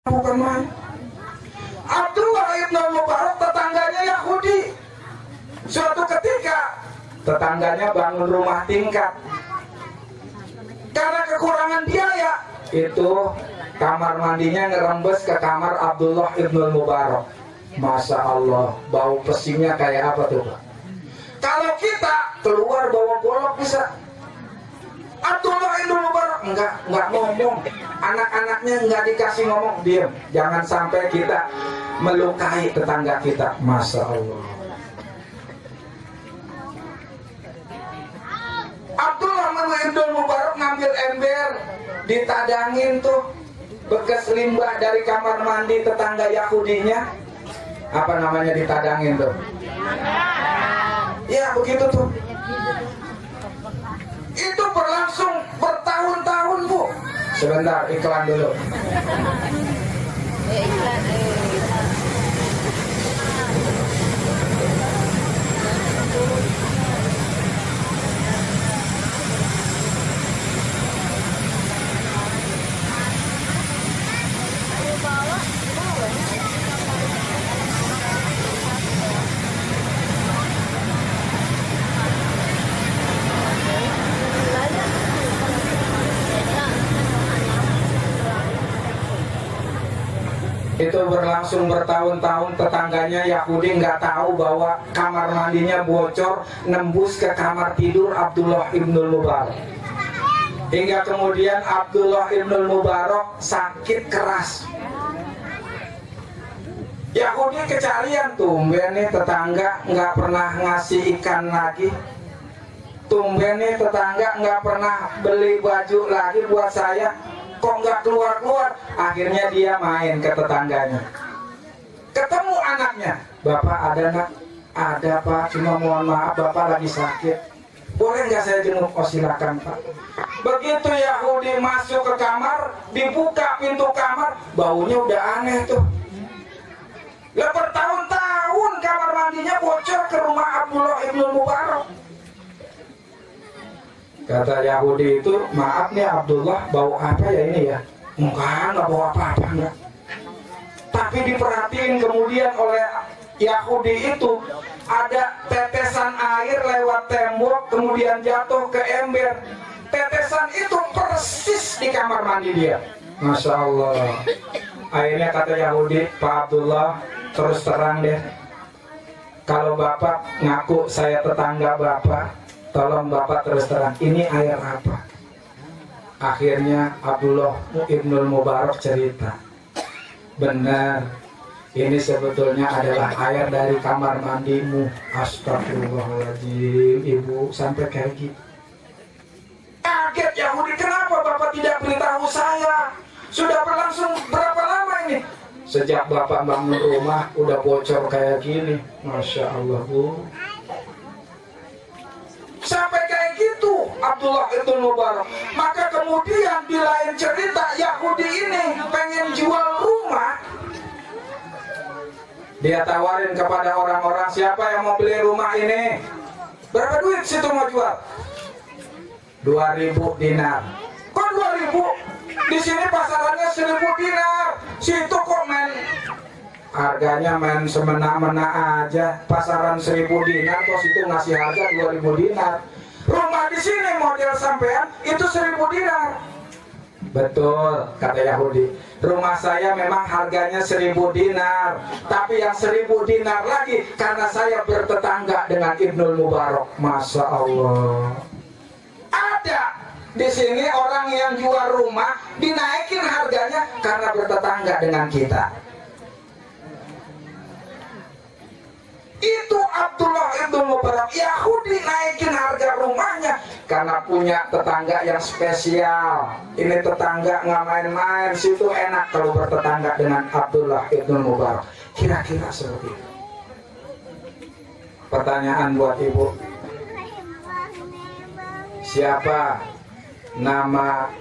bukan main. Abdullah ibn Mubarak tetangganya Yahudi. Suatu ketika tetangganya bangun rumah tingkat. Karena kekurangan biaya, itu kamar mandinya ngerembes ke kamar Abdullah ibn Mubarak. Masya Allah, bau pesingnya kayak apa tuh Pak? Kalau kita keluar bawa golok bisa. Abdullah ibn Mubarak enggak ngomong. Anak-anaknya enggak dikasih ngomong, diam. Jangan sampai kita melukai tetangga kita. Masya Allah. Abdullah ibn Mubarak ngambil ember, ditadangin tuh bekas limbah dari kamar mandi tetangga Yahudinya. Apa namanya ditadangin tuh? Ya begitu tuh. Itu berlangsung bertahun-tahun Bu. Sebentar iklan dulu. Itu berlangsung bertahun-tahun, tetangganya Yahudi nggak tahu bahwa kamar mandinya bocor nembus ke kamar tidur Abdullah ibn Mubarak. Hingga kemudian Abdullah ibn Mubarak sakit keras. Yahudi kecarian, tumben nih tetangga nggak pernah ngasih ikan lagi. Tumben nih tetangga nggak pernah beli baju lagi buat saya. Kok nggak keluar-keluar? Akhirnya dia main ke tetangganya. Ketemu anaknya. Bapak ada nak? Ada Pak, cuma mohon maaf Bapak lagi sakit. Boleh nggak saya jenguk? Oh silakan Pak. Begitu Yahudi masuk ke kamar, dibuka pintu kamar, baunya udah aneh tuh. Lah bertahun-tahun kamar mandinya bocor ke rumah Abdullah ibn Mubarak. Kata Yahudi itu, maaf nih Abdullah, bau apa ya ini ya? Enggak bau apa-apa enggak. Tapi diperhatiin kemudian oleh Yahudi itu, ada tetesan air lewat tembok kemudian jatuh ke ember. Tetesan itu persis di kamar mandi dia. Masya Allah. Akhirnya kata Yahudi, Pak Abdullah, terus terang deh, kalau Bapak ngaku saya tetangga Bapak, tolong Bapak terus terang, ini air apa? Akhirnya Abdullah ibn Mubarak cerita, benar, ini sebetulnya adalah air dari kamar mandimu. Astagfirullahaladzim, Ibu sampai kayak gitu. Kaget Yahudi, kenapa Bapak tidak beritahu saya? Sudah berlangsung berapa lama ini? Sejak Bapak bangun rumah udah bocor kayak gini. Masya Allah Bu. Sampai kayak gitu Abdullah ibn Mubarak. Maka kemudian di lain cerita, Yahudi ini pengen jual rumah. Dia tawarin kepada orang-orang, siapa yang mau beli rumah ini? Berapa duit situ mau jual? 2.000 dinar. Kok 2.000? Di sini pasarannya 1.000 dinar. Situ kok harganya main semena-mena aja. Pasaran 1.000 dinar, terus itu ngasih harga 2.000 dinar. Rumah di sini model sampean itu 1.000 dinar. Betul, kata Yahudi. Rumah saya memang harganya 1.000 dinar, tapi yang 1.000 dinar lagi karena saya bertetangga dengan Ibnul Mubarak. Masya Allah. Ada di sini orang yang jual rumah dinaikin harganya karena bertetangga dengan kita. Itu Abdullah ibn Mubarak. Yahudi naikin harga rumahnya karena punya tetangga yang spesial. Ini tetangga nggak main-main, situ enak kalau bertetangga dengan Abdullah ibn Mubarak. Kira-kira seperti itu. Pertanyaan buat Ibu, siapa nama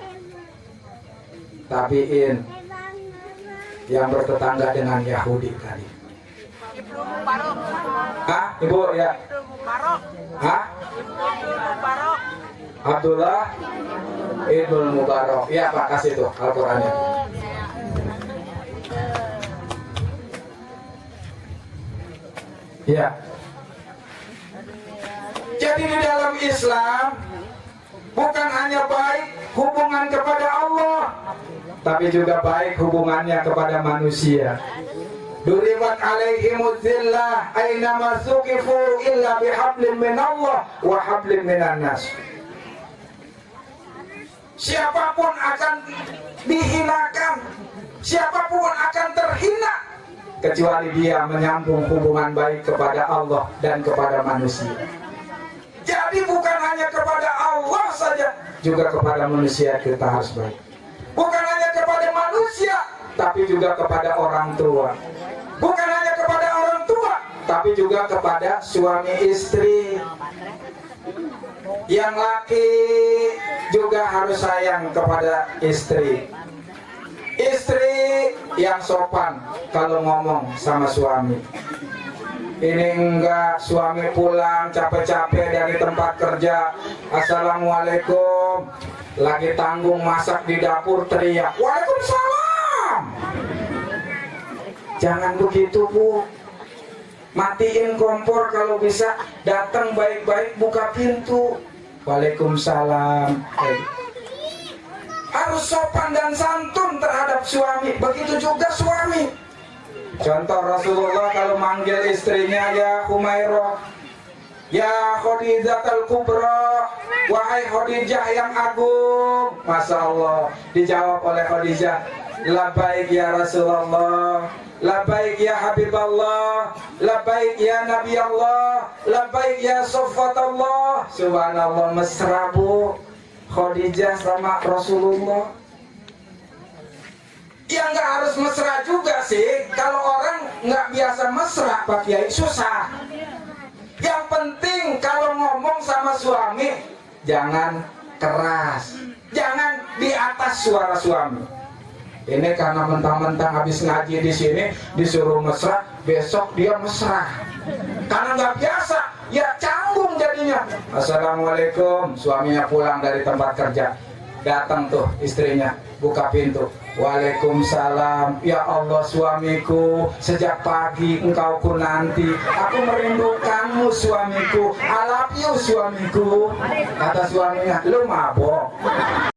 tabiin yang bertetangga dengan Yahudi tadi? Hah, Ibu ya? Hah? Abdullah ibn Mubarak. Ya Pak, kasih tuh Al-Qurannya. Ya. Jadi di dalam Islam bukan hanya baik hubungan kepada Allah, tapi juga baik hubungannya kepada manusia. Duribat alaihimuz zillah aina masuqifu illa bihablin minallah wa hablin minan nas. Siapapun akan dihinakan, siapapun akan terhina kecuali dia menyambung hubungan baik kepada Allah dan kepada manusia. Jadi bukan hanya kepada Allah saja, juga kepada manusia kita harus baik. Bukan hanya kepada manusia, tapi juga kepada orang tua. Bukan hanya kepada orang tua, tapi juga kepada suami istri. Yang laki juga harus sayang kepada istri. Istri yang sopan kalau ngomong sama suami. Ini enggak, suami pulang capek-capek dari tempat kerja, assalamualaikum, lagi tanggung masak di dapur teriak, waalaikumsalam. Jangan begitu, Bu. Matiin kompor kalau bisa, datang baik-baik buka pintu, waalaikumsalam. Harus sopan dan santun terhadap suami, begitu juga suami. Contoh Rasulullah kalau manggil istrinya, ya Humairah, ya Khadijatul Kubra, wahai Khadijah yang agung. Masya Allah, dijawab oleh Khadijah, labbaik ya Rasulullah, labbaik ya Habiballah, labbaik ya Nabi Allah, labbaik ya Soffatullah. Subhanallah, mesra, Bu, Khadijah sama Rasulullah. Ya nggak harus mesra juga sih. Kalau orang nggak biasa mesra, Pak Kiai, susah. Yang penting kalau ngomong sama suami, jangan keras, jangan di atas suara suami. Ini karena mentang-mentang habis ngaji di sini disuruh mesra, besok dia mesra. Karena nggak biasa, ya canggung jadinya. Assalamualaikum, suaminya pulang dari tempat kerja, datang tuh istrinya, buka pintu. Waalaikumsalam. Ya Allah suamiku, sejak pagi engkau ku nanti, aku merindukanmu suamiku, I love you suamiku. Kata suaminya, lu mabok.